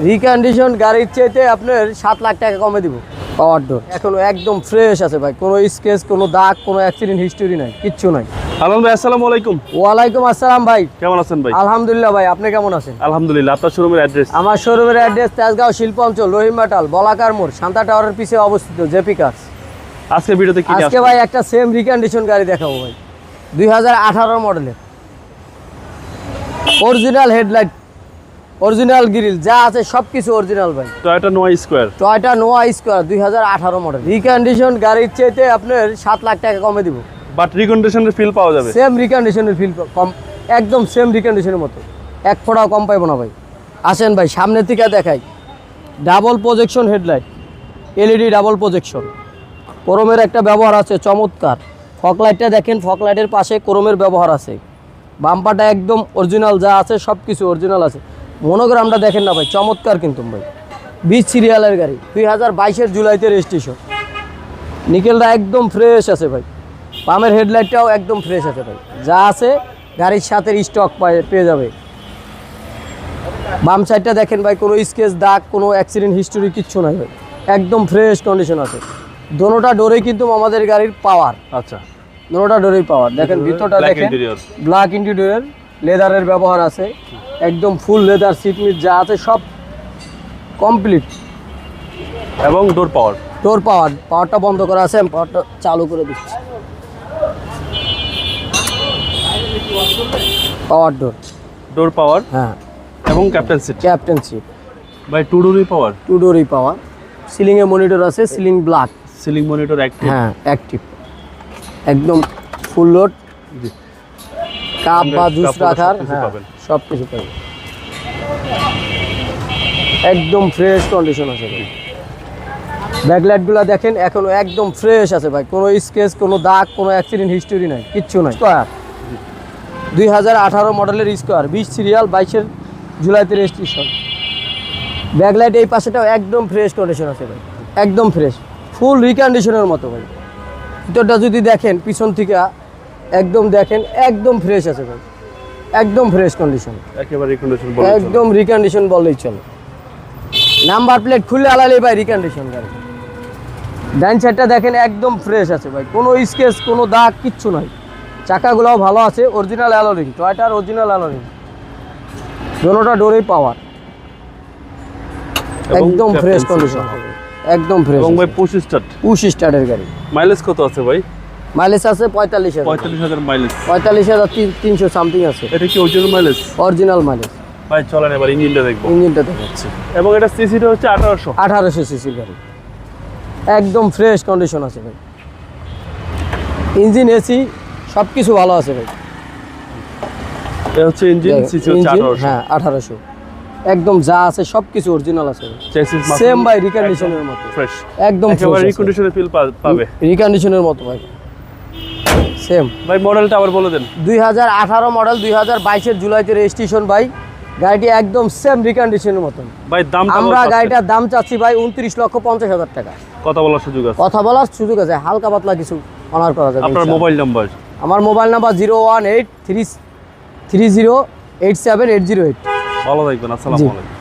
Recondition গাড়ির চাইতে আপনার 7 লাখ টাকা কমে দিব। পাওয়ার ডোর এখনো একদম ফ্রেশ আছে ভাই, কোনো স্কেচ, কোনো দাগ, কোনো অ্যাক্সিডেন্ট হিস্টোরি নাই, কিচ্ছু নাই। আলম ভাই আসসালামু আলাইকুম। ওয়ালাইকুম আসসালাম ভাই, কেমন আছেন ভাই? আলহামদুলিল্লাহ ভাই, আপনি কেমন আছেন? আলহামদুলিল্লাহ। আপনার শোরুমের অ্যাড্রেস? আমার শোরুমের অ্যাড্রেস তেজগাঁও শিল্পাঞ্চল, রহিমাটাল, বলাকার মোড়, শান্তা টাওয়ারের পিছে অবস্থিত, জেপি কার্স। আজকে ভিডিওতে কি আজকে ভাই একটা সেম রিকন্ডিশন গাড়ি দেখাবো ভাই, 2018 মডেলের, অরিজিনাল হেডলাইট, অরিজিনাল গ্রিল, যা আছে সবকিছু অরিজিনাল ভাই। টয়োটা নোয়া স্কয়ার, টয়োটা নোয়া স্কয়ার 2018 মডেল। রিকন্ডিশন গাড়ির চাইতে আপনার 7 লাখ টাকা কমে দিব। বাট রিকন্ডিশনের ফিল পাওয়া যাবে? সেম রিকন্ডিশনের ফিল কম, একদম সেম রিকন্ডিশনের মতো, এক ফোঁটাও কম পাইবো না ভাই। আসেন ভাই সামনে থেকে দেখাই। Double projection headlight, LED double projection, ক্রোমের একটা ব্যবহার আছে চমৎকার। ফগ লাইটটা দেখেন, ফগ লাইটের পাশে ক্রোমের ব্যবহার আছে। বাম্পারটা একদম অরিজিনাল, যা আছে সব কিছু অরিজিনাল আছে। মনোগ্রামটা দেখেন না ভাই, চমৎকার কিন্তু ভাই। 20 সিরিয়ালের গাড়ি, 2022-এর জুলাইতে রেজিস্ট্রেশন। নিকেলটা একদম ফ্রেশ আছে ভাই, পামের হেডলাইটটাও একদম ফ্রেশ আছে ভাই, যা আছে গাড়ির সাথে স্টক পেয়ে যাবে। বাম সাইডটা দেখেন ভাই, কোনো স্কেচ, দাগ, কোনো অ্যাক্সিডেন্ট হিস্টোরি কিচ্ছু নাই ভাই, একদম ফ্রেশ কন্ডিশন আছে। দোনোটা ডোরে কিন্তু আমাদের গাড়ির পাওয়ার। আচ্ছা, দোনোটা ডোরেই পাওয়ার। দেখেন ভিতরটা দেখেন, ব্ল্যাক ইন্টেরিয়র, লেদারের ব্যবহার আছে, একদম ফুল লেদার, সিট মিট যা আছে সব কমপ্লিট। এবং ডোর পাওয়ার, ডোর পাওয়ার, পাওয়ারটা বন্ধ করা আছে, আমি পাওয়ারটা চালু করে দিচ্ছি। পাওয়ার ডোর, ডোর পাওয়ার, হ্যাঁ, এবং ক্যাপ্টেন সিট। ক্যাপ্টেন সিট ভাই টু ডোরই পাওয়ার? টু ডোরই পাওয়ার। সিলিং এ মনিটর আছে, ceiling black, ceiling monitor active? হ্যাঁ অ্যাক্টিভ, একদম ফুল লোড। কাপ বা জুস রাখার সব কিছু পাবেন, একদম ফ্রেশ কন্ডিশন আছে ভাই। ব্যাকলাইটগুলো দেখেন এখনো একদম ফ্রেশ আছে ভাই, কোনো স্কেচ, কোনো দাগ, কোনো অ্যাক্সিডেন্ট হিস্টোরি নাই, কিচ্ছু নাই। স্কয়ার 2018 মডেলের স্কয়ার, 20 সিরিয়াল, 22-এর জুলাইতে রেজিস্ট্রেশন। ব্যাকলাইট এই পাশেটাও একদম ফ্রেশ কন্ডিশন আছে ভাই, একদম ফ্রেশ, ফুল রিকন্ডিশনের মতো ভাই। ভিতরটা যদি দেখেন পিছন থেকে একদম দেখেন, একদম ফ্রেশ আছে ভাই, একদম ফ্রেশ কন্ডিশন, একেবারে রিকন্ডিশন, একদম রিকন্ডিশন বললেই চলে। নাম্বার প্লেট খুলে আলালেই ভাই রিকন্ডিশন গাড়ি। ডাইন সাইডটা দেখেন একদম ফ্রেশ আছে ভাই, কোনো স্কেচ, কোনো দাগ কিচ্ছু নাই। চাকাগুলোও ভালো আছে, অরিজিনাল অ্যালোরিং, টয়োটার অরিজিনাল অ্যালোরিং। দোনোটা ডোরেই পাওয়ার, একদম ফ্রেশ কন্ডিশন, একদম ফ্রেশ। এবং ভাই পুশ স্টার্ট, পুশ স্টার্টের গাড়ি। মাইলেজ কত আছে ভাই? মাইলেজ আছে 45,000। 45,000 মাইলেজ? 45,300 সামথিং আছে। এটা কি অরিজিনাল মাইলেজ? অরিজিনাল মাইলেজ ভাই চলেন এবার ইঞ্জিনটা দেখবো। ইঞ্জিনটা দেখাচ্ছি। এবং এটা সিসিটা হচ্ছে 1800 সিসির গাড়ি, একদম ফ্রেশ কন্ডিশন আছে ভাই। ইঞ্জিন, এসি সব কিছু ভালো আছে ভাই। এটা হচ্ছে ইঞ্জিন, সিসি হচ্ছে 1800। হ্যাঁ 1800, একদম যা আছে সব কিছু অরিজিনাল আছে। চেসিস সেম ভাই, রিকন্ডিশনের মতো ফ্রেশ, একদম একেবারে রিকন্ডিশনের ফিল পাবে, রিকন্ডিশনের মতো ভাই, সেম। ভাই মডেলটা আবার বলে দেন। 2018 মডেল, 2022-এর জুলাইতে রেজিস্ট্রেশন ভাই। গাড়িটি একদম সেম রিকন্ডিশনের মতন। ভাই দাম? আমরা গাড়িটার দাম চাচ্ছি ভাই 29,50,000 টাকা। কথা বলার সুযোগ আছে? কথা বলার সুযোগ আছে, হালকা পাতলা কিছু অনার করা যাবে। আপনার মোবাইল নাম্বার? আমার মোবাইল নাম্বার 01830878008। ভালো থাকবেন, আসসালামু আলাইকুম।